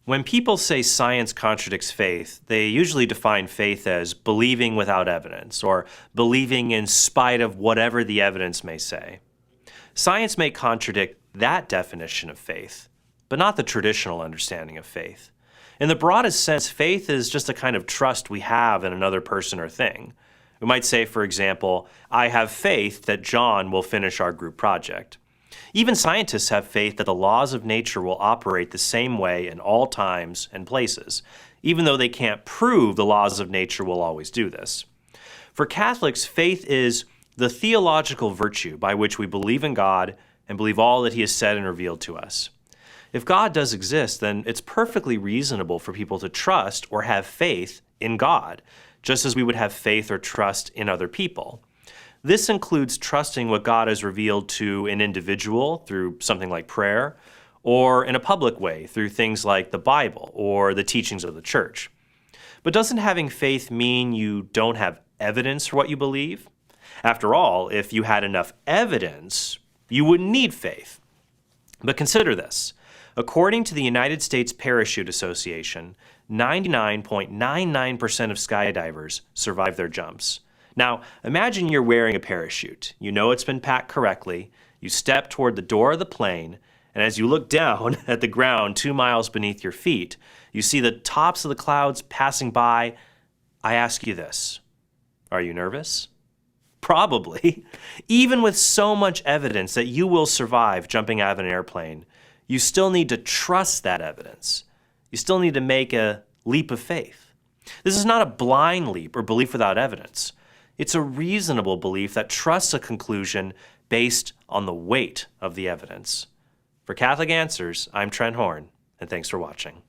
When people say science contradicts faith, they usually define faith as believing without evidence or believing in spite of whatever the evidence may say. Science may contradict that definition of faith, but not the traditional understanding of faith. In the broadest sense, faith is just a kind of trust we have in another person or thing. We might say, for example, I have faith that John will finish our group project. Even scientists have faith that the laws of nature will operate the same way in all times and places, even though they can't prove the laws of nature will always do this. For Catholics, faith is the theological virtue by which we believe in God and believe all that He has said and revealed to us. If God does exist, then it's perfectly reasonable for people to trust or have faith in God, just as we would have faith or trust in other people. This includes trusting what God has revealed to an individual through something like prayer, or in a public way through things like the Bible or the teachings of the church. But doesn't having faith mean you don't have evidence for what you believe? After all, if you had enough evidence, you wouldn't need faith. But consider this. According to the United States Parachute Association, 99.99% of skydivers survive their jumps. Now, imagine you're wearing a parachute. You know it's been packed correctly. You step toward the door of the plane, and as you look down at the ground 2 miles beneath your feet, you see the tops of the clouds passing by. I ask you this, are you nervous? Probably. Even with so much evidence that you will survive jumping out of an airplane, you still need to trust that evidence. You still need to make a leap of faith. This is not a blind leap or belief without evidence. It's a reasonable belief that trusts a conclusion based on the weight of the evidence. For Catholic Answers, I'm Trent Horn, and thanks for watching.